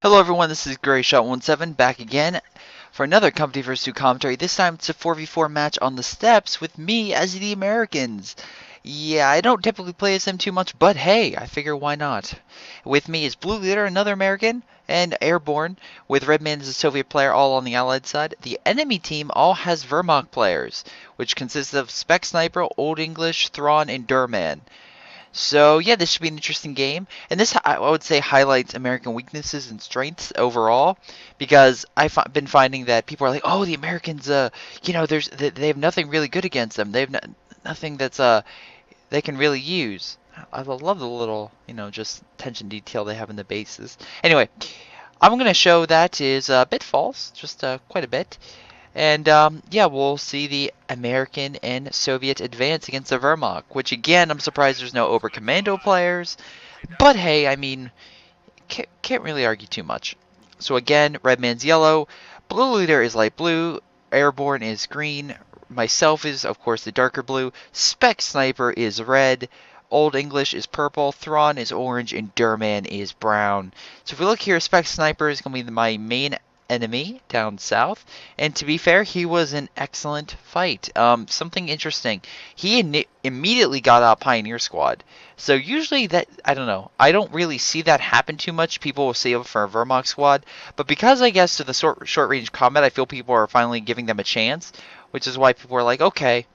Hello everyone, this is Greyshot17 back again for another Company vs. 2 commentary. This time it's a 4v4 match on the steps with me as the Americans. Yeah, I don't typically play as them too much, but hey, I figure why not. With me is Blue Leader, another American, and Airborne, with Redman as a Soviet player all on the Allied side. The enemy team all has Wehrmacht players, which consists of Spec Sniper, Old English, Thrawn, and Durman. So yeah, this should be an interesting game, and this I would say highlights American weaknesses and strengths overall, because I've been finding that people are like, oh, the Americans, they have nothing really good against them. They have nothing that's they can really use. I love the little, just attention detail they have in the bases. Anyway, I'm gonna show that is a bit false, just quite a bit. And yeah, we'll see the American and Soviet advance against the Wehrmacht, which again, I'm surprised there's no Oberkommando players. But hey, I mean, can't really argue too much. So again, red man's yellow, blue leader is light blue, airborne is green, myself is, of course, the darker blue, spec sniper is red, Old English is purple, Thrawn is orange, and Durman is brown. So if we look here, spec sniper is going to be my main enemy down south, and to be fair, he was an excellent fight. Something interesting, he immediately got out Pioneer Squad. So usually that, I don't know, I don't really see that happen too much. People will save it for a Wehrmacht squad, but because I guess to the short range combat, I feel people are finally giving them a chance, which is why people are like, okay,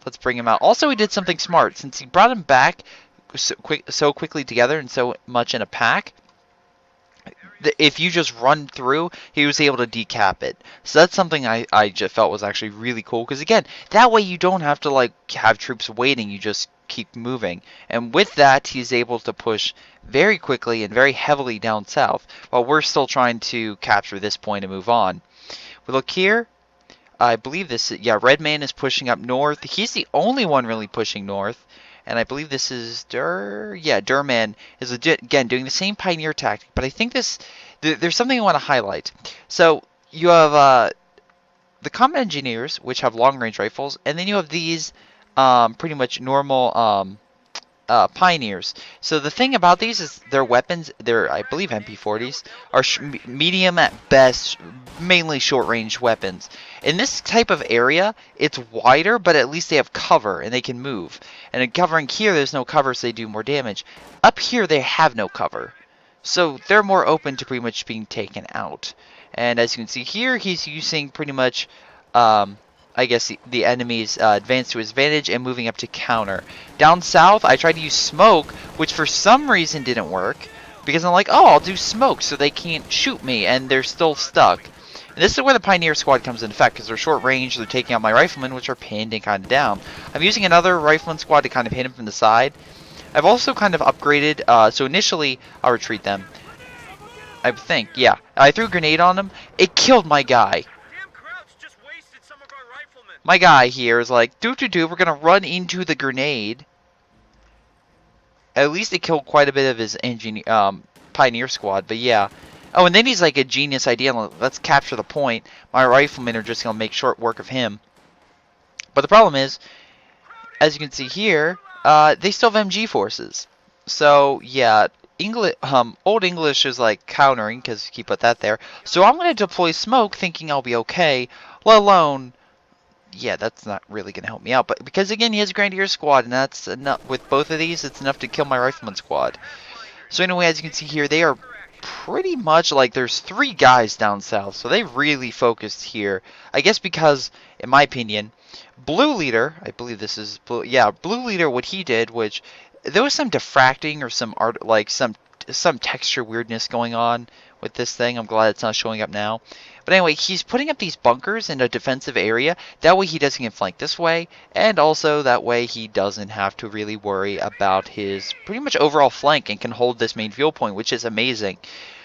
let's bring him out. Also, he did something smart, since he brought him back so quickly together and so much in a pack. If you just run through, he was able to decap it. So that's something I just felt was actually really cool. Because again, that way you don't have to like have troops waiting. You just keep moving. And with that, he's able to push very quickly and very heavily down south. While we're still trying to capture this point and move on. We look here. I believe this, yeah, Red Man is pushing up north. He's the only one really pushing north. And I believe this is Durman is legit, again, doing the same Pioneer tactic. But I think there's something I want to highlight. So you have the Combat Engineers, which have long-range rifles. And then you have these pretty much normal Pioneers. So the thing about these is their weapons, I believe MP40s, are medium at best, mainly short-range weapons. In this type of area, it's wider, but at least they have cover and they can move. And in covering here, there's no cover, so they do more damage. Up here, they have no cover. So they're more open to pretty much being taken out. And as you can see here, he's using pretty much I guess the enemy's advance to his advantage and moving up to counter. Down south, I tried to use smoke, which for some reason didn't work. Because I'm like, oh, I'll do smoke so they can't shoot me, and they're still stuck. And this is where the Pioneer Squad comes into effect, because they're short range, they're taking out my riflemen, which are pinned and kind of down. I'm using another rifleman squad to kind of hit him from the side. I've also kind of upgraded, so initially, I'll retreat them. I think, yeah. I threw a grenade on them. It killed my guy. My guy here is like, we're gonna run into the grenade. At least it killed quite a bit of his Pioneer Squad, but yeah. Oh, and then he's like a genius idea. Let's capture the point. My riflemen are just gonna make short work of him. But the problem is, as you can see here, they still have MG forces. So yeah, Old English is like countering because he put that there. So I'm gonna deploy smoke, thinking I'll be okay. Let alone, yeah, that's not really going to help me out. But because, again, he has a Grenadier squad, and that's enough. With both of these, it's enough to kill my Rifleman squad. So anyway, as you can see here, they are pretty much like there's 3 guys down south. So they really focused here. I guess because, in my opinion, Blue Leader, I believe this is Blue, yeah, Blue Leader, what he did, which there was some diffracting or some art, like some texture weirdness going on with this thing. I'm glad it's not showing up now. But anyway, he's putting up these bunkers in a defensive area. That way he doesn't get flanked this way. And also that way he doesn't have to really worry about his pretty much overall flank and can hold this main fuel point, which is amazing.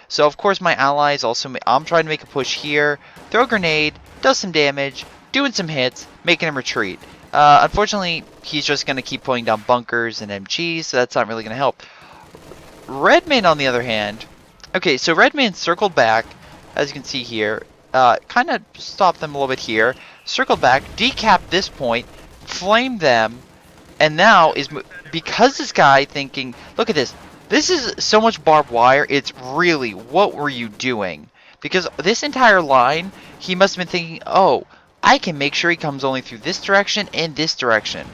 So of course my allies also, I'm trying to make a push here. Throw a grenade, does some damage, doing some hits, making him retreat. Unfortunately, he's just going to keep putting down bunkers and MGs, so that's not really going to help. Redman, on the other hand, okay, so Redman circled back, as you can see here, kind of stopped them a little bit here, circled back, decapped this point, flamed them, and now is, because this guy thinking, look at this, This is so much barbed wire, it's really, what were you doing? Because this entire line, he must have been thinking, oh, I can make sure he comes only through this direction and this direction.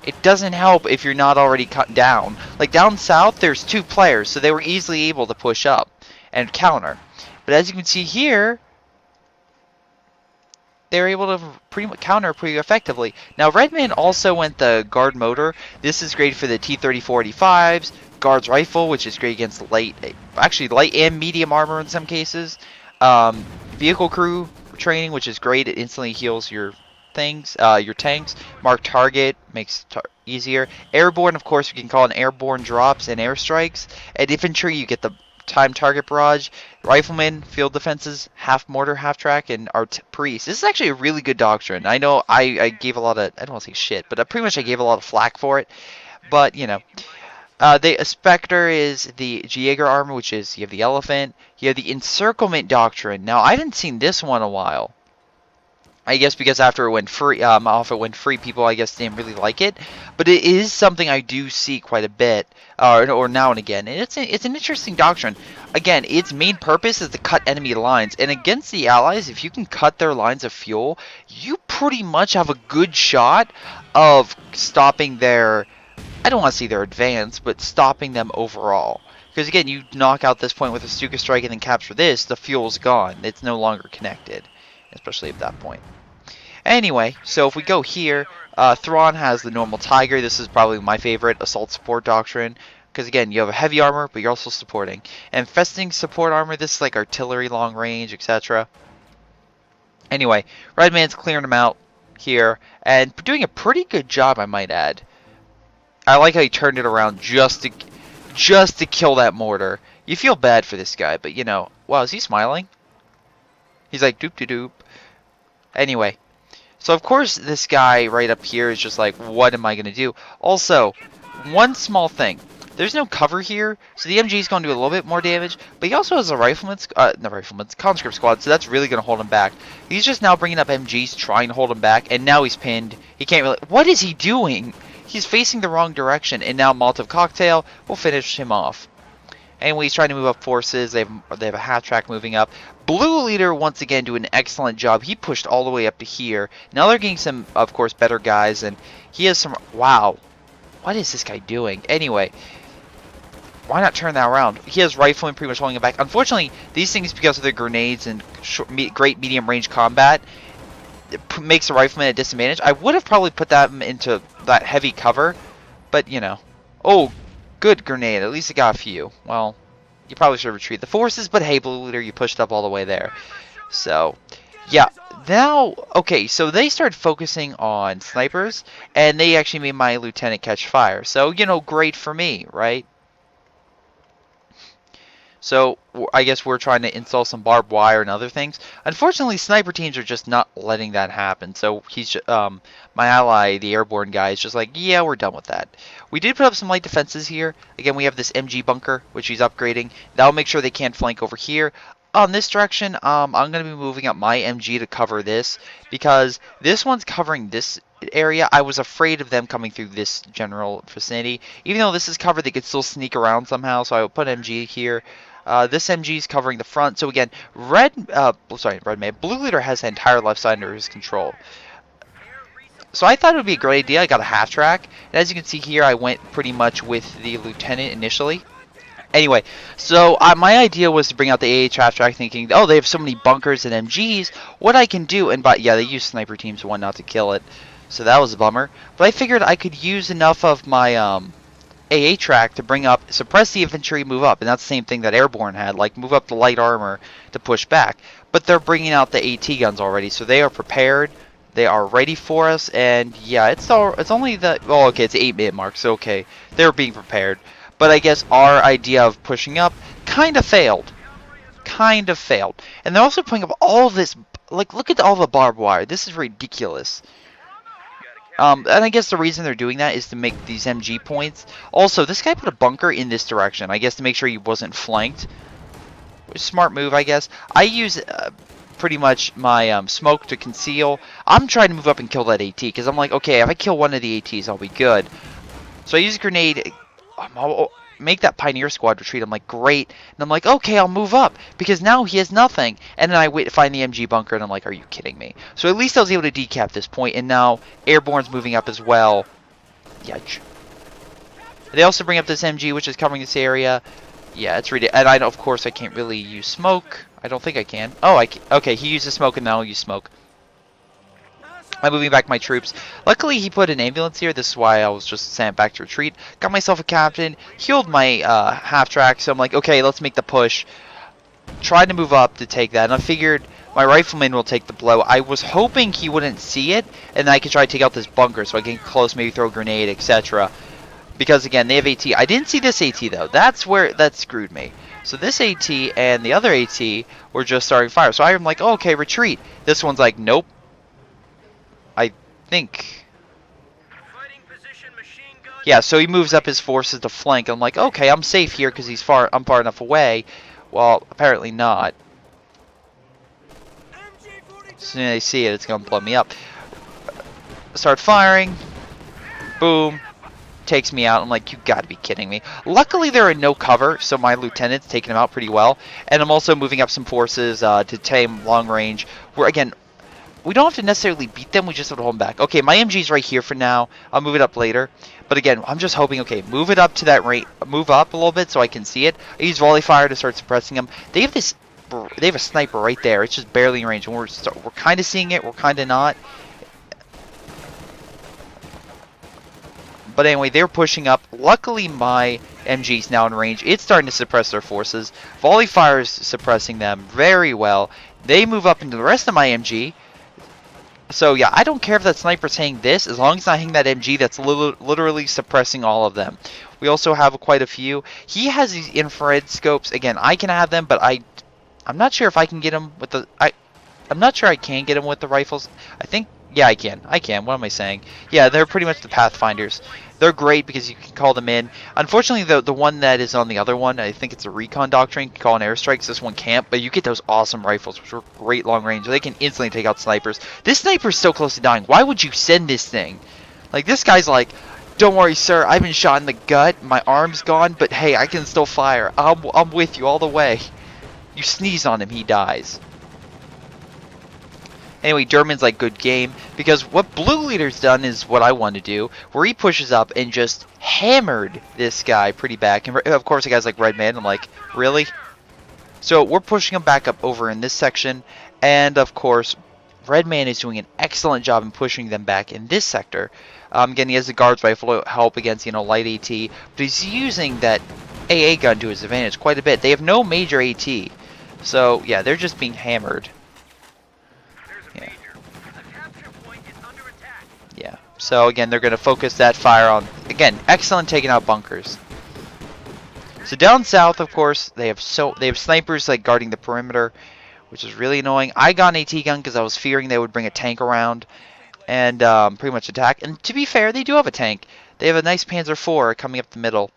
It doesn't help if you're not already cut down. Like down south, there's 2 players, so they were easily able to push up and counter. But as you can see here, they're able to pretty much counter pretty effectively. Now, Redman also went the guard motor. This is great for the T-34-85s, guard's rifle, which is great against light and medium armor in some cases. Vehicle crew training, which is great. It instantly heals your your tanks. Mark target makes easier. Airborne, of course, we can call it airborne drops and airstrikes. At infantry, you get the time target barrage. Riflemen, field defenses, half mortar, half track, and priest. This is actually a really good doctrine. I know I gave a lot of, I don't want to say shit, but pretty much I gave a lot of flack for it. But, you know, the Spectre is the Jaeger armor, which is, you have the elephant. You have the encirclement doctrine. Now, I haven't seen this one in a while. I guess because after it went free, people I guess didn't really like it. But it is something I do see quite a bit, or now and again. And it's an interesting doctrine. Again, its main purpose is to cut enemy lines. And against the Allies, if you can cut their lines of fuel, you pretty much have a good shot of stopping their, I don't want to say their advance, but stopping them overall. Because again, you knock out this point with a Stuka strike and then capture this, the fuel's gone. It's no longer connected, especially at that point. Anyway, so if we go here, Thrawn has the normal Tiger. This is probably my favorite assault support doctrine. Because again, you have a heavy armor, but you're also supporting. And Festing support armor, this is like artillery long range, etc. Anyway, Redman's clearing them out here. And doing a pretty good job, I might add. I like how he turned it around just to kill that mortar. You feel bad for this guy, but you know, wow, is he smiling? He's like, doop-de-doop. Anyway. So, of course, this guy right up here is just like, what am I going to do? Also, one small thing. There's no cover here, so the MG is going to do a little bit more damage, but he also has a conscript squad, so that's really going to hold him back. He's just now bringing up MGs, trying to hold him back, and now he's pinned. He can't really... What is he doing? He's facing the wrong direction, and now Molotov Cocktail will finish him off. Anyway, he's trying to move up forces. They have a half track moving up. Blue Leader, once again, doing an excellent job. He pushed all the way up to here. Now they're getting some, of course, better guys. And he has some... Wow. What is this guy doing? Anyway, why not turn that around? He has riflemen pretty much holding him back. Unfortunately, these things, because of their grenades and great medium-range combat, it makes the rifleman at a disadvantage. I would have probably put them into that heavy cover. But, you know. Oh, good grenade. At least it got a few. Well, you probably should retreat the forces, but hey, Blue Leader, you pushed up all the way there. So, yeah. Now, okay, so they started focusing on snipers, and they actually made my lieutenant catch fire. So, you know, great for me, right? So, I guess we're trying to install some barbed wire and other things. Unfortunately, sniper teams are just not letting that happen. So, he's my ally, the airborne guy, is just like, yeah, we're done with that. We did put up some light defenses here. Again, we have this MG bunker, which he's upgrading. That'll make sure they can't flank over here. On this direction, I'm going to be moving up my MG to cover this, because this one's covering this area. I was afraid of them coming through this general vicinity. Even though this is covered, they could still sneak around somehow, so I will put MG here. This MG is covering the front. So again, Blue Leader has the entire left side under his control. So I thought it would be a great idea. I got a half track. And as you can see here, I went pretty much with the lieutenant initially. Anyway, so my idea was to bring out the AH half track, thinking, oh, they have so many bunkers and MGs. What I can do, and yeah, they use sniper teams and whatnot to kill it. So that was a bummer. But I figured I could use enough of my AA track to suppress the infantry, move up. And that's the same thing that Airborne had, like move up the light armor to push back. But they're bringing out the AT guns already, so they are prepared. They are ready for us, and yeah, it's only the... Oh, okay, it's the 8-minute mark, so okay. They're being prepared. But I guess our idea of pushing up kind of failed. Kind of failed. And they're also putting up all this... Like, look at all the barbed wire. This is ridiculous. And I guess the reason they're doing that is to make these MG points. Also, this guy put a bunker in this direction, I guess to make sure he wasn't flanked. Smart move, I guess. I use... pretty much my smoke to conceal. I'm trying to move up and kill that AT, because I'm like, okay, if I kill one of the ATs, I'll be good. So I use a grenade. make that Pioneer squad retreat. I'm like, great. And I'm like, okay, I'll move up because now he has nothing. And then I find the MG bunker, and I'm like, are you kidding me? So at least I was able to decap this point, and now Airborne's moving up as well. Yeah. They also bring up this MG, which is covering this area. Yeah, it's ridiculous. And of course, I can't really use smoke. I don't think I can. Oh, okay, he uses smoke, and now I'll use smoke. I'm moving back my troops. Luckily, he put an ambulance here. This is why I was just sent back to retreat. Got myself a captain. Healed my half-track. So I'm like, okay, let's make the push. Tried to move up to take that. And I figured my rifleman will take the blow. I was hoping he wouldn't see it. And then I could try to take out this bunker so I can get close, maybe throw a grenade, etc. Because, again, they have AT. I didn't see this AT, though. That's where that screwed me. So this AT and the other AT were just starting fire. So I'm like, oh, okay, retreat. This one's like, nope. I think. Yeah, so he moves up his forces to flank. I'm like, okay, I'm safe here because I'm far enough away. Well, apparently not. As soon as they see it, it's going to blow me up. Start firing. Boom. Takes me out. I'm like, you gotta be kidding me. Luckily, they're in no cover, so my lieutenant's taking them out pretty well. And I'm also moving up some forces to tame long range. Where, again, we don't have to necessarily beat them, we just have to hold them back. Okay, my MG's right here for now. I'll move it up later. But again, I'm just hoping, okay, move it up to that rate, move up a little bit so I can see it. I use volley fire to start suppressing them. They have a sniper right there. It's just barely in range, and we're kind of seeing it, we're kind of not. But anyway, they're pushing up. Luckily, my MG's now in range. It's starting to suppress their forces. Volley fire is suppressing them very well. They move up into the rest of my MG. So yeah, I don't care if that sniper's hitting this, as long as I hit that MG that's literally suppressing all of them. We also have quite a few. He has these infrared scopes. Again, I can have them, but I'm not sure if I can get them with the... I'm not sure I can get them with the rifles. I think... Yeah, I can. What am I saying? Yeah, they're pretty much the Pathfinders. They're great because you can call them in. Unfortunately, the one that is on the other one, I think it's a recon doctrine, can call in airstrikes. This one can't, but you get those awesome rifles, which are great long range. They can instantly take out snipers. This sniper's so close to dying. Why would you send this thing? Like, this guy's like, don't worry, sir. I've been shot in the gut. My arm's gone, but hey, I can still fire. I'm with you all the way. You sneeze on him, he dies. Anyway, German's like, good game, because what Blue Leader's done is what I want to do, where he pushes up and just hammered this guy pretty back. And of course, the guy's like, Red Man. I'm like, really? So we're pushing him back up over in this section, and of course, Red Man is doing an excellent job in pushing them back in this sector. Again, he has the guard's rifle to help against, light AT, but he's using that AA gun to his advantage quite a bit. They have no major AT, so yeah, they're just being hammered. Yeah. So again, they're going to focus that fire on, again, excellent taking out bunkers. So down south, of course, they have snipers like guarding the perimeter, which is really annoying. I got an AT gun because I was fearing they would bring a tank around and pretty much attack. And to be fair, they do have a tank. They have a nice Panzer IV coming up the middle.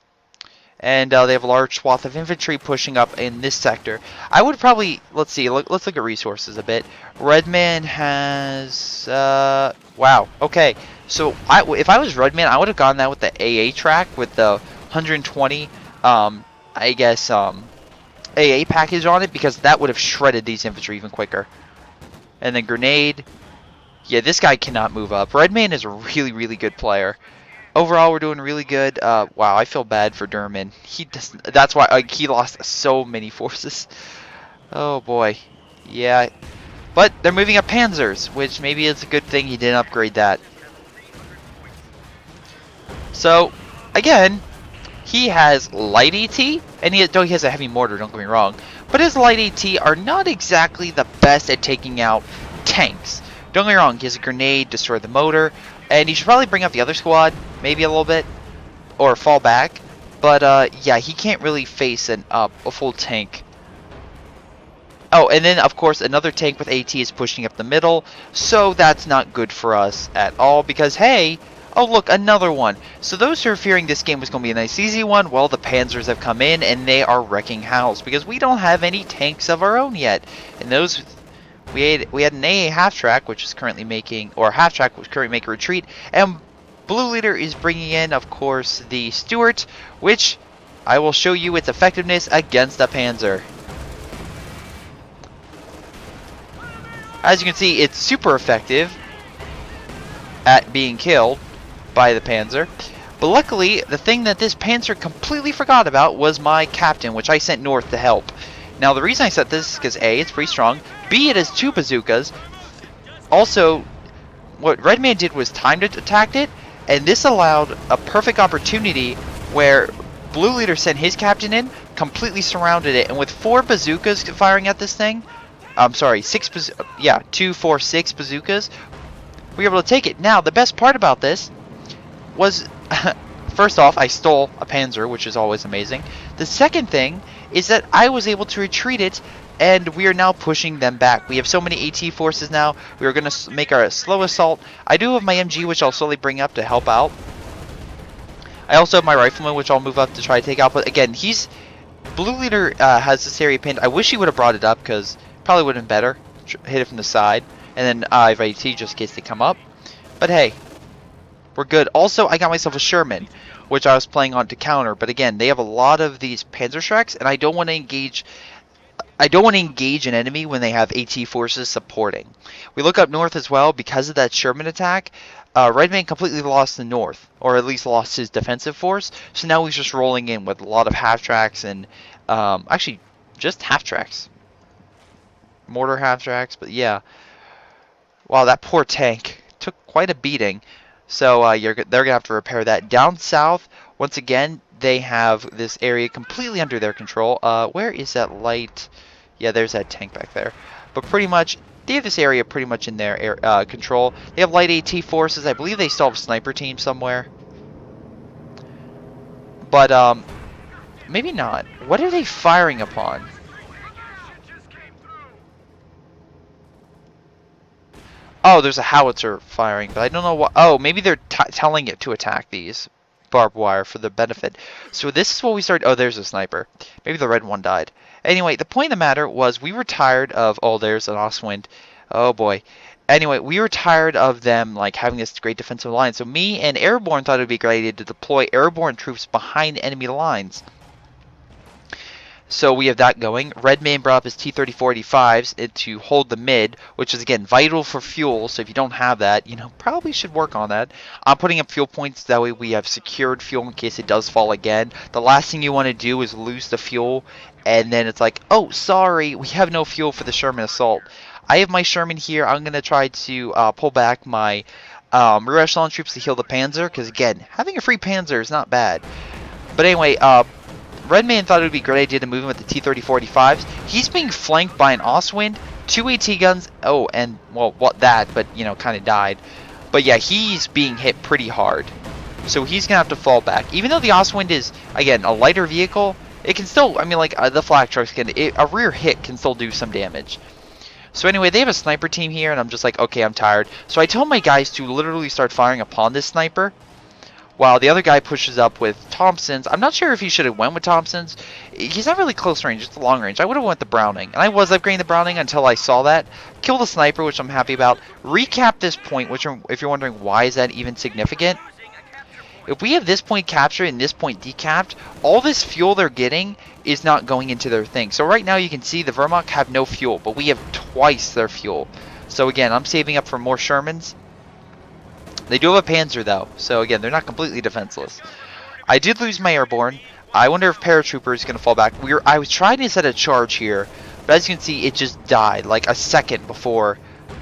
And they have a large swath of infantry pushing up in this sector. I would probably, let's look at resources a bit. Redman has, wow, okay. So if I was Redman, I would have gone that with the AA track with the 120, I guess, AA package on it, because that would have shredded these infantry even quicker. And then grenade. Yeah, this guy cannot move up. Redman is a really, really good player. Overall, we're doing really good. Wow, I feel bad for Derman. That's why he lost so many forces. Oh boy, yeah. But they're moving up Panzers, which maybe is a good thing he didn't upgrade that. So again, he has light AT, and he has a heavy mortar. Don't get me wrong, but his light AT are not exactly the best at taking out tanks. Don't get me wrong. He has a grenade, destroy the motor. And he should probably bring up the other squad, maybe a little bit, or fall back. But yeah, he can't really face a full tank. Oh, and then of course another tank with AT is pushing up the middle, so that's not good for us at all. Because hey, oh look, another one. So those who are fearing this game was going to be a nice easy one, well, the Panzers have come in and they are wrecking house because we don't have any tanks of our own yet, and those. We had an AA half-track, which is currently making, or half-track, which currently making a retreat, and Blue Leader is bringing in, of course, the Stuart, which I will show you its effectiveness against the Panzer. As you can see, it's super effective at being killed by the Panzer. But luckily, the thing that this Panzer completely forgot about was my captain, which I sent north to help. Now, the reason I set this is because A, it's pretty strong. B, it has 2 bazookas. Also, what Redman did was timed it, attacked it, and this allowed a perfect opportunity where Blue Leader sent his captain in, completely surrounded it, and with 4 bazookas firing at this thing, I'm sorry, 2, 4, 6 bazookas, we were able to take it. Now, the best part about this was, first off, I stole a Panzer, which is always amazing. The second thing is that I was able to retreat it, and we are now pushing them back. We have so many AT forces now. We are going to make our slow assault. I do have my MG, which I'll slowly bring up to help out. I also have my Rifleman, which I'll move up to try to take out. But again, Blue Leader has this area pinned. I wish he would have brought it up, because probably would have been better. Hit it from the side. And then I have AT just in case they come up. But hey, we're good. Also, I got myself a Sherman, which I was playing on to counter. But again, they have a lot of these Panzerschrecks, and I don't want to engage an enemy when they have AT forces supporting. We look up north as well because of that Sherman attack. Redman completely lost the north, or at least lost his defensive force. So now he's just rolling in with a lot of half-tracks and actually just half-tracks. Mortar half-tracks, but yeah. Wow, that poor tank took quite a beating. So they're going to have to repair that. Down south, once again, they have this area completely under their control. Where is that light? Yeah, there's that tank back there. But pretty much, they have this area pretty much in their control. They have light AT forces. I believe they still have a sniper team somewhere. But, maybe not. What are they firing upon? Oh, there's a howitzer firing, but I don't know what. Oh, maybe they're telling it to attack these barbed wire for the benefit. So this is what we started. Oh, there's a sniper. Maybe the red one died. Anyway, the point of the matter was we were tired of. Oh, there's an Ostwind. Oh boy. Anyway, we were tired of them like having this great defensive line. So me and Airborne thought it would be a great idea to deploy airborne troops behind enemy lines. So we have that going. Redman brought up his T-34-85s to hold the mid, which is, again, vital for fuel. So if you don't have that, probably should work on that. I'm putting up fuel points. That way we have secured fuel in case it does fall again. The last thing you want to do is lose the fuel, and then it's like, oh, sorry, we have no fuel for the Sherman assault. I have my Sherman here. I'm going to try to pull back my rear echelon troops to heal the Panzer, because, again, having a free Panzer is not bad. But anyway, Redman thought it would be a great idea to move him with the T-34-85s. He's being flanked by an Ostwind, 2 AT guns. Oh, and, well, what that, but, kind of died. But yeah, he's being hit pretty hard. So he's going to have to fall back. Even though the Ostwind is, again, a lighter vehicle, it can still, I mean, like, the flak trucks can, a rear hit can still do some damage. So anyway, they have a sniper team here, and I'm just like, okay, I'm tired. So I told my guys to literally start firing upon this sniper, while the other guy pushes up with Thompsons. I'm not sure if he should have went with Thompsons. He's not really close range, it's long range. I would have went with the Browning. And I was upgrading the Browning until I saw that. Kill the sniper, which I'm happy about. Recap this point, which if you're wondering why is that even significant. If we have this point captured and this point decapped, all this fuel they're getting is not going into their thing. So right now you can see the Wehrmacht have no fuel, but we have twice their fuel. So again, I'm saving up for more Shermans. They do have a Panzer, though, so again, they're not completely defenseless. I did lose my airborne. I wonder if Paratrooper is going to fall back. I was trying to set a charge here, but as you can see, it just died, like a second before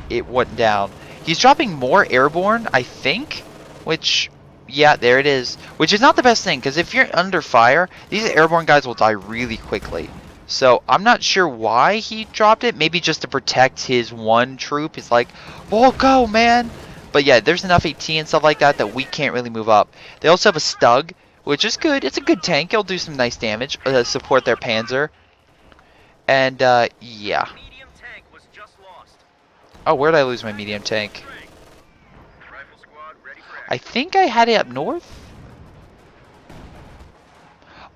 it went down. He's dropping more airborne, I think, which, yeah, there it is. Which is not the best thing, because if you're under fire, these airborne guys will die really quickly. So, I'm not sure why he dropped it. Maybe just to protect his one troop. He's like, well, go, man. But yeah, there's enough AT and stuff like that that we can't really move up. They also have a Stug, which is good. It's a good tank. It'll do some nice damage. Support their Panzer. And, yeah. Oh, where did I lose my medium tank? I think I had it up north?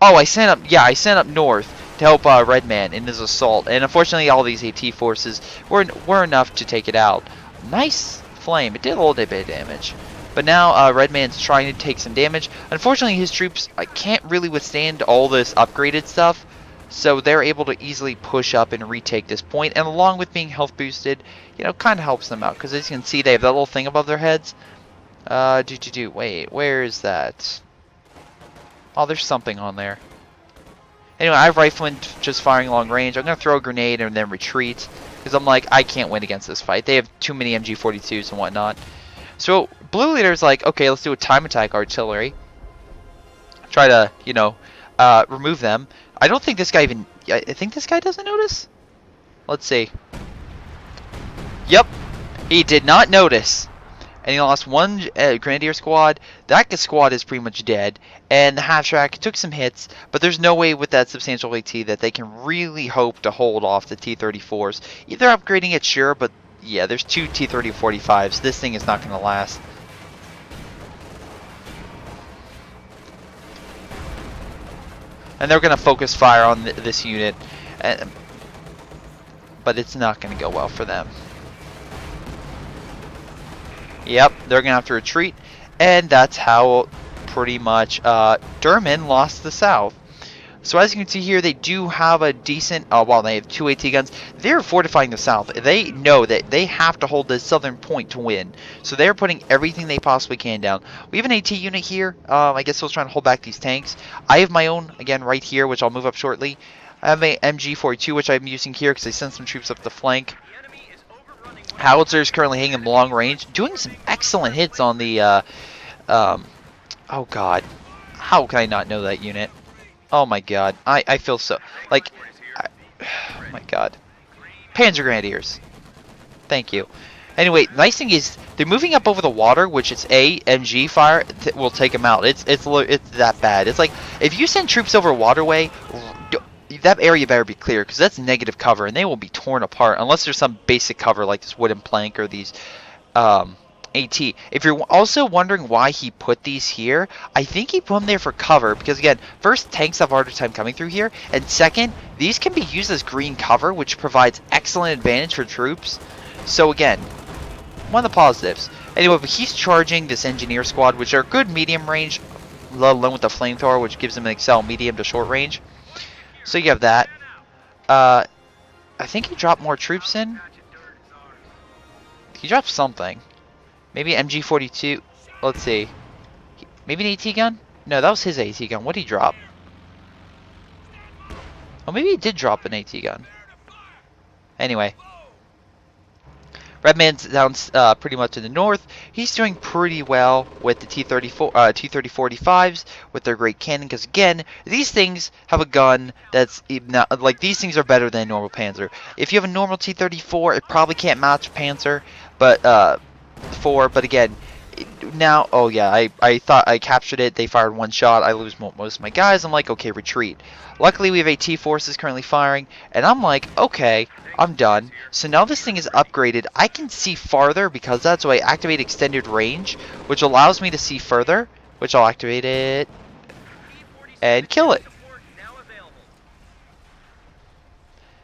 Oh, I sent up north to help Redman in his assault. And unfortunately, all these AT forces were enough to take it out. Nice flame. It did a little bit of damage. But now Redman's trying to take some damage. Unfortunately, his troops can't really withstand all this upgraded stuff, so they're able to easily push up and retake this point. And along with being health boosted, you know, kind of helps them out because as you can see, they have that little thing above their heads. Wait, where is that? Oh, there's something on there. Anyway, I have Rifleman just firing long range. I'm going to throw a grenade and then retreat. Because I'm like, I can't win against this fight. They have too many MG42s and whatnot. So, Blue Leader's like, okay, let's do a time attack artillery. Try to, you know, remove them. I don't think this guy even... I think this guy doesn't notice? Let's see. Yep. He did not notice. And he lost one Grenadier squad. That squad is pretty much dead. And the half-track took some hits, but there's no way with that substantial AT that they can really hope to hold off the T-34s. Either upgrading it, sure, but yeah, there's two T-30-45s. This thing is not going to last. And they're going to focus fire on this unit, but it's not going to go well for them. Yep, they're going to have to retreat, and that's how pretty much German lost the South. So as you can see here, they do have a decent, well, they have 2 AT guns. They're fortifying the South. They know that they have to hold the southern point to win. So they're putting everything they possibly can down. We have an AT unit here. I guess I was trying to hold back these tanks. I have my own, again, right here, which I'll move up shortly. I have a MG42, which I'm using here because I sent some troops up the flank. Howitzer is currently hitting him long range, doing some excellent hits on the, oh god, how can I not know that unit? Oh my god, I feel so, like, oh my god. Panzer Grenadiers. Thank you. Anyway, nice thing is, they're moving up over the water, which is MG fire will take them out. It's that bad. It's like, if you send troops over a waterway, that area better be clear, because that's negative cover, and they will be torn apart, unless there's some basic cover, like this wooden plank or these AT. If you're also wondering why he put these here, I think he put them there for cover, because again, first, tanks have a harder time coming through here, and second, these can be used as green cover, which provides excellent advantage for troops. So again, one of the positives. Anyway, but he's charging this engineer squad, which are good medium range, let alone with the flamethrower, which gives them an excel medium to short range. So you have that. I think he dropped more troops in. He dropped something. Maybe MG42. Let's see. Maybe an AT gun? No, that was his AT gun. What did he drop? Oh, maybe he did drop an AT gun. Anyway. Redman's down pretty much in the north. He's doing pretty well with the T-30-45s with their great cannon, because again, these things have a gun that's not, like, these things are better than a normal Panzer. If you have a normal T-34, it probably can't match Panzer, but but again, now, oh yeah, I thought I captured it. They fired one shot. I lose most of my guys. I'm like, okay, retreat. Luckily, we have AT forces currently firing, and I'm like, okay, I'm done. So now this thing is upgraded. I can see farther because that's why I activate extended range, which allows me to see further, which I'll activate it and kill it.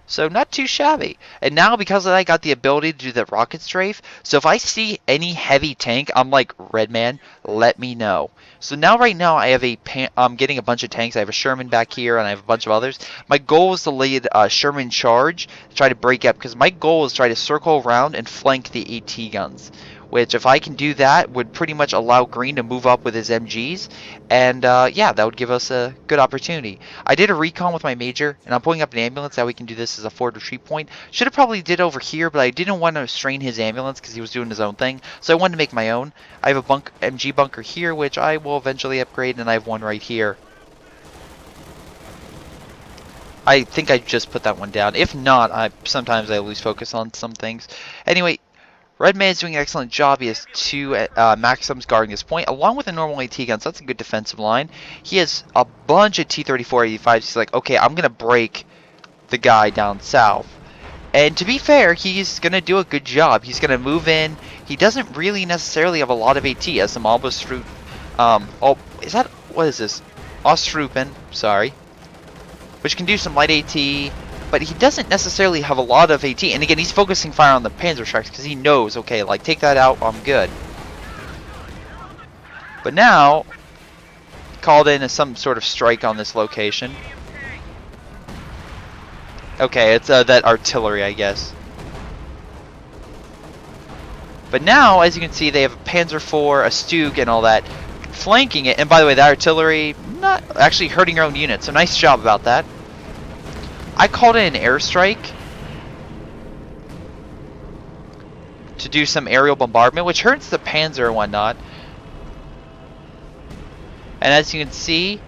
So not too shabby. And now because I got the ability to do the rocket strafe, so if I see any heavy tank, I'm like, Redman, let me know. So now right now I have I'm getting a bunch of tanks. I have a Sherman back here and I have a bunch of others. My goal is to lead a Sherman charge, try to break up, because my goal is to try to circle around and flank the AT guns. Which, if I can do that, would pretty much allow Green to move up with his MGs. And, yeah, that would give us a good opportunity. I did a recon with my Major, and I'm pulling up an ambulance. That we can do this as a forward retreat point. Should have probably did over here, but I didn't want to strain his ambulance because he was doing his own thing. So I wanted to make my own. I have a MG bunker here, which I will eventually upgrade, and I have one right here. I think I just put that one down. If not, sometimes I lose focus on some things. Anyway, Redman is doing an excellent job. He has 2 Maxims guarding this point, along with a normal AT gun, so that's a good defensive line. He has a bunch of T-34-85s. He's like, okay, I'm going to break the guy down south. And to be fair, he's going to do a good job. He's going to move in. He doesn't really necessarily have a lot of AT. He has some Albastrup. Oh, is that, what is this? Ostrupen, sorry. Which can do some light AT. But he doesn't necessarily have a lot of AT. And again, he's focusing fire on the Panzer Sharks because he knows, okay, like, take that out, I'm good. But now, called in some sort of strike on this location. Okay, it's that artillery, I guess. But now, as you can see, they have a Panzer IV, a Stug, and all that flanking it. And by the way, that artillery not actually hurting our own units, so nice job about that. I called in an airstrike to do some aerial bombardment, which hurts the Panzer and whatnot. And as you can see,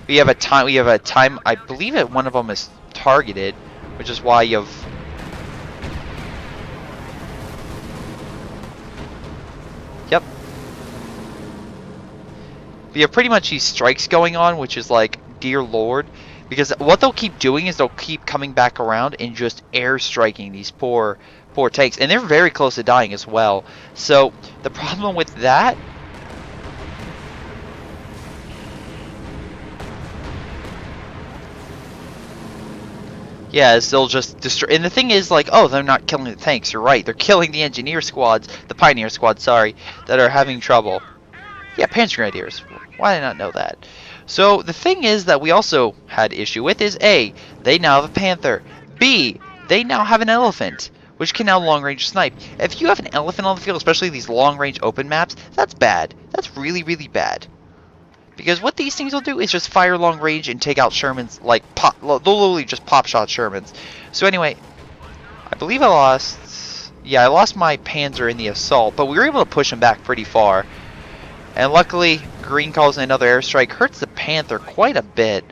we have a time. I believe that one of them is targeted, which is why you have. Yep. We have pretty much these strikes going on, which is like, dear lord. Because what they'll keep doing is they'll keep coming back around and just air striking these poor tanks. And they're very close to dying as well. So the problem with that is they'll just destroy. And the thing is, like, oh, they're not killing the tanks. You're right. They're killing the engineer squads, the pioneer squads, sorry, that are having trouble. Yeah, Panzer Grenadiers. Why did I not know that? So the thing is that we also had issue with is A, they now have a Panther. B, they now have an elephant, which can now long-range snipe. If you have an elephant on the field, especially these long-range open maps, that's bad. That's really, really bad. Because what these things will do is just fire long range and take out Shermans, like, they'll literally just pop shot Shermans. So anyway, I believe I lost, yeah, I lost my Panzer in the assault, but we were able to push him back pretty far. And luckily, Green calls in another airstrike, hurts the Panther quite a bit.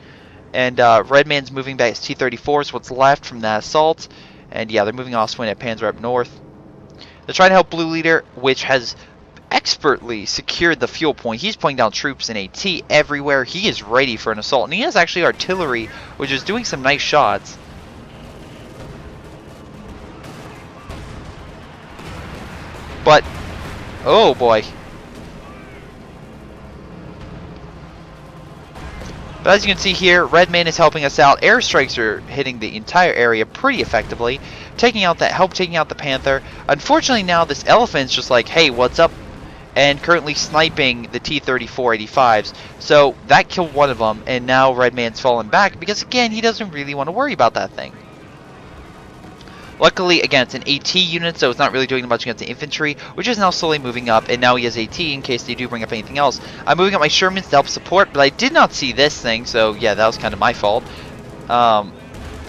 And Red Man's moving back his T-34s, what's left from that assault. And yeah, they're moving off swing at Panzer up north. They're trying to help Blue Leader, which has expertly secured the fuel point. He's putting down troops in AT everywhere. He is ready for an assault. And he has actually artillery, which is doing some nice shots. But, oh boy. But as you can see here, Red Man is helping us out. Airstrikes are hitting the entire area pretty effectively, taking out the Panther. Unfortunately now this elephant's just like, hey, what's up? And currently sniping the T-34-85s. So that killed one of them, and now Red Man's fallen back because, again, he doesn't really want to worry about that thing. Luckily, again, it's an AT unit, so it's not really doing much against the infantry, which is now slowly moving up, and now he has AT in case they do bring up anything else. I'm moving up my Shermans to help support, but I did not see this thing, so yeah, that was kind of my fault.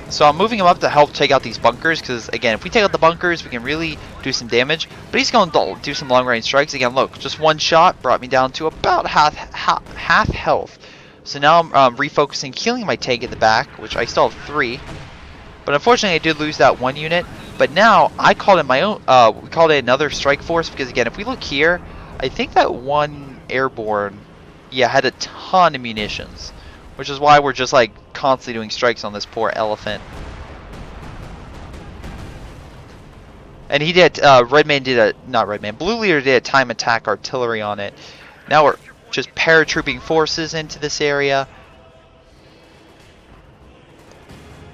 So I'm moving him up to help take out these bunkers, because, again, if we take out the bunkers, we can really do some damage. But he's going to do some long-range strikes. Again, look, just one shot brought me down to about half health. So now I'm refocusing, healing my tank at the back, which I still have 3. But unfortunately, I did lose that one unit. But now, I called in my own, we called in another strike force, because, again, if we look here, I think that one airborne, yeah, had a ton of munitions. Which is why we're just, like, constantly doing strikes on this poor elephant. And he did, Blue Leader did a time attack artillery on it. Now we're just paratrooping forces into this area.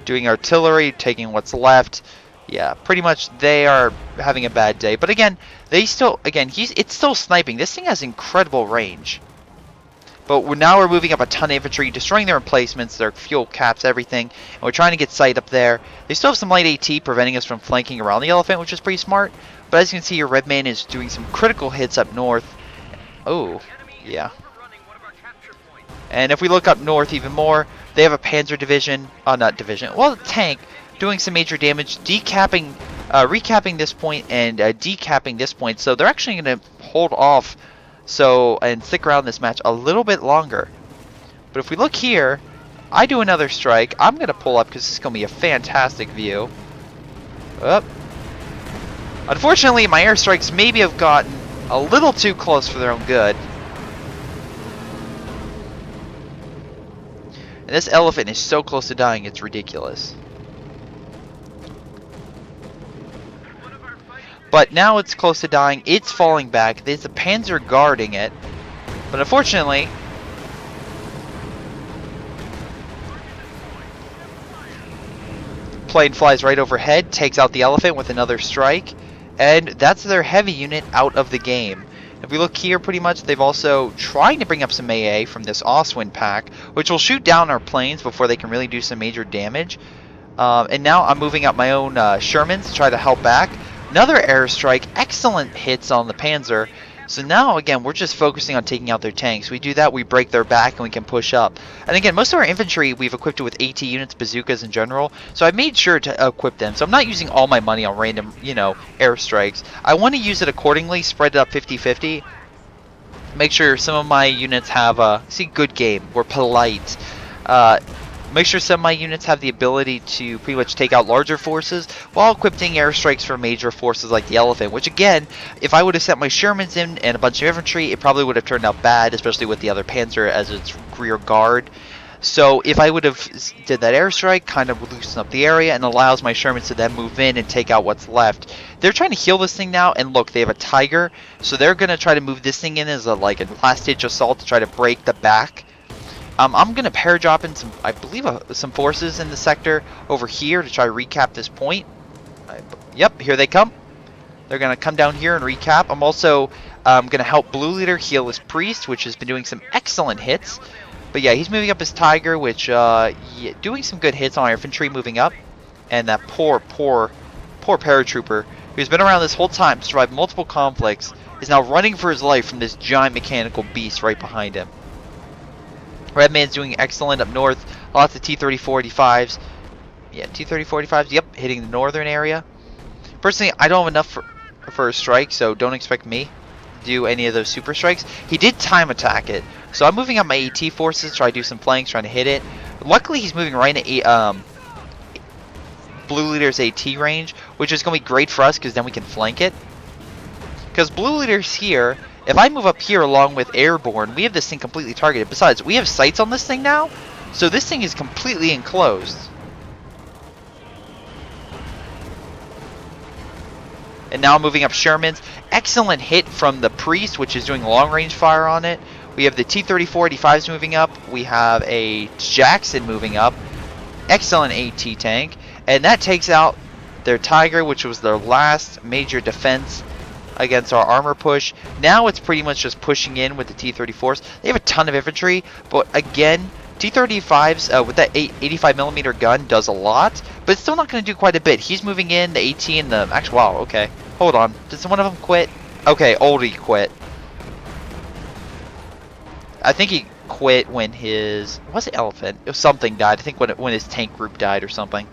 Doing artillery, taking what's left. Yeah, pretty much they are having a bad day. But again, it's still sniping. This thing has incredible range. But now we're moving up a ton of infantry, destroying their emplacements, their fuel caps, everything. And we're trying to get sight up there. They still have some light AT preventing us from flanking around the elephant, which is pretty smart. But as you can see, your Red Man is doing some critical hits up north. Oh, yeah. And if we look up north even more, they have a Panzer division, tank, doing some major damage, recapping this point and decapping this point. So they're actually going to hold off and stick around this match a little bit longer. But if we look here, I do another strike. I'm going to pull up because this is going to be a fantastic view. Unfortunately, my airstrikes maybe have gotten a little too close for their own good. And this elephant is so close to dying, it's ridiculous. But now it's close to dying. It's falling back. There's a Panzer guarding it. But unfortunately, plane flies right overhead, takes out the elephant with another strike. And that's their heavy unit out of the game. If we look here, pretty much, they've also trying to bring up some AA from this Oswind pack, which will shoot down our planes before they can really do some major damage. And now I'm moving up my own Shermans to try to help back. Another airstrike, excellent hits on the Panzer. So now, again, we're just focusing on taking out their tanks. We do that, we break their back, and we can push up. And again, most of our infantry, we've equipped it with AT units, bazookas in general. So I made sure to equip them. So I'm not using all my money on random, airstrikes. I want to use it accordingly, spread it up 50-50. Make sure some of my units have, good game. We're polite. Make sure some of my units have the ability to pretty much take out larger forces while equipping airstrikes for major forces like the Elephant, which again, if I would have sent my Shermans in and a bunch of infantry, it probably would have turned out bad, especially with the other Panzer as its rear guard. So if I would have did that airstrike, kind of loosen up the area and allows my Shermans to then move in and take out what's left. They're trying to heal this thing now, and look, they have a Tiger, so they're going to try to move this thing in as a last-ditch assault to try to break the back. I'm going to pair drop in some forces in the sector over here to try to recap this point. Yep, here they come. They're going to come down here and recap. I'm also going to help Blue Leader heal his Priest, which has been doing some excellent hits. But yeah, he's moving up his Tiger, which doing some good hits on our infantry moving up. And that poor paratrooper, who's been around this whole time to survive multiple conflicts, is now running for his life from this giant mechanical beast right behind him. Redman's doing excellent up north. Lots of T-34-85s. Yeah, T-34-85s, yep, hitting the northern area. Personally, I don't have enough for a strike, so don't expect me to do any of those super strikes. He did time attack it, so I'm moving up my AT forces, try to do some flanks, trying to hit it. Luckily, he's moving right into Blue Leader's AT range, which is going to be great for us, because then we can flank it. Because Blue Leader's here. If I move up here along with Airborne, we have this thing completely targeted. Besides, we have sights on this thing now, so this thing is completely enclosed. And now moving up Shermans. Excellent hit from the Priest, which is doing long-range fire on it. We have the T-34-85s moving up. We have a Jackson moving up. Excellent AT tank. And that takes out their Tiger, which was their last major defense against our armor push. Now it's pretty much just pushing in with the T-34s. They have a ton of infantry, but again, T-35s with that 85mm gun does a lot, but it's still not going to do quite a bit. He's moving in, the AT and the... Actually, wow, okay. Hold on. Did one of them quit? Okay, Oldie quit. I think he quit when his... Was it Elephant? It was something died. I think when his tank group died or something.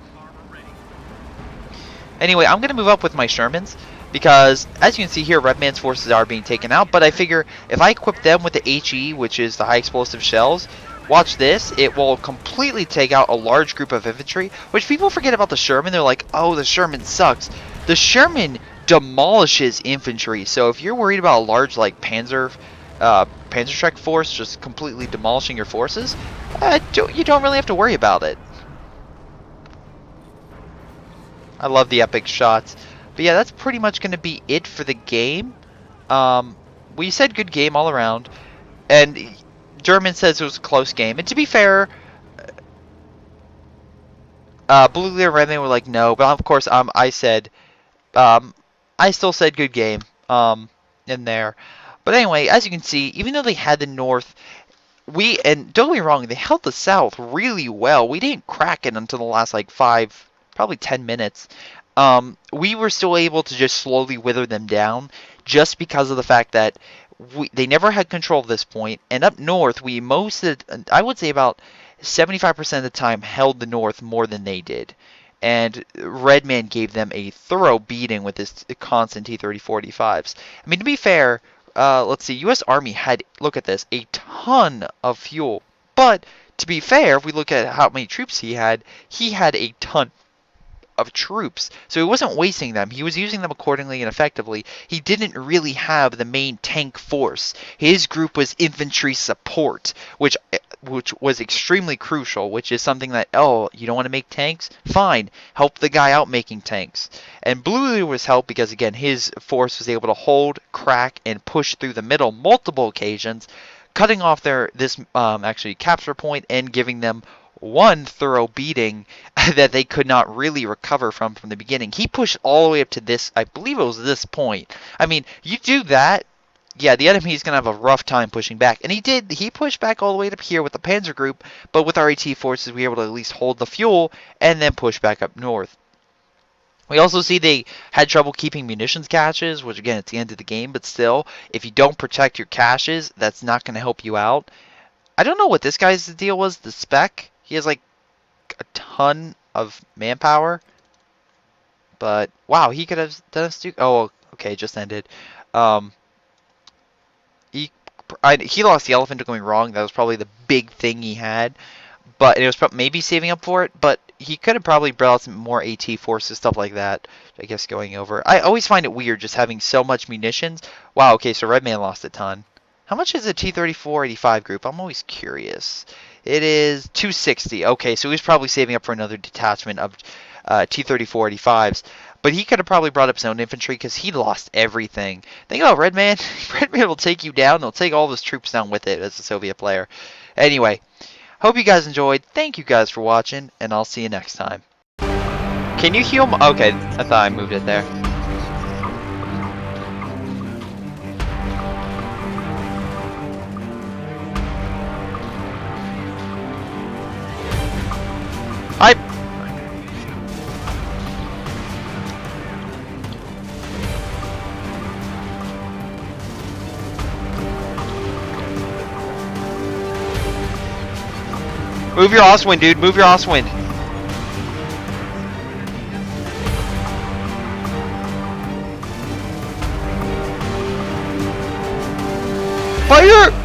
Anyway, I'm going to move up with my Shermans, because, as you can see here, Redman's forces are being taken out, but I figure if I equip them with the HE, which is the high explosive shells, watch this, it will completely take out a large group of infantry, which people forget about the Sherman. They're like, oh, the Sherman sucks. The Sherman demolishes infantry, so if you're worried about a large, Panzerschreck force just completely demolishing your forces, you don't really have to worry about it. I love the epic shots. But yeah, that's pretty much going to be it for the game. We said good game all around. And German says it was a close game. And to be fair, Blue Leader and Redman were like, no. But of course, I still said good game in there. But anyway, as you can see, even though they had the North, and don't get me wrong, they held the South really well. We didn't crack it until the last, probably 10 minutes. We were still able to just slowly wither them down just because of the fact that they never had control at this point. And up north, I would say about 75% of the time, held the North more than they did. And Redman gave them a thorough beating with his constant T-30-45s. I mean, to be fair, let's see, U.S. Army had, look at this, a ton of fuel. But, to be fair, if we look at how many troops he had a ton of troops, so he wasn't wasting them. He was using them accordingly and effectively. He didn't really have the main tank force. His group was infantry support, which was extremely crucial, which is something that, oh, you don't want to make tanks? Fine, help the guy out making tanks. And Blue Leader was helped because, again, his force was able to hold, crack, and push through the middle multiple occasions, cutting off this capture point and giving them one thorough beating that they could not really recover from the beginning. He pushed all the way up to this, I believe it was this point. I mean, you do that, yeah, the enemy's going to have a rough time pushing back. And he did. He pushed back all the way up here with the Panzer Group, but with our AT forces, we were able to at least hold the fuel and then push back up north. We also see they had trouble keeping munitions caches, which again, it's the end of the game, but still, if you don't protect your caches, that's not going to help you out. I don't know what this guy's deal was, the spec. He has like a ton of manpower, but wow, he could have done a oh, okay, just ended. Um, he he lost the elephant to going wrong. That was probably the big thing he had. But it was maybe saving up for it, but he could have probably brought out some more AT forces, stuff like that, I guess, going over. I always find it weird just having so much munitions. Wow, okay, so Red Man lost a ton. How much is a T-34-85 group? I'm always curious. It is 260. Okay, so he's probably saving up for another detachment of T-34-85s. But he could have probably brought up his own infantry because he lost everything. Think about Red Man. Red Man will take you down. They'll take all his troops down with it as a Soviet player. Anyway. Hope you guys enjoyed. Thank you guys for watching, and I'll see you next time. Can you heal? Okay, I thought I moved it there. Hi. Move your Oswind, dude. Move your Oswind. Fire!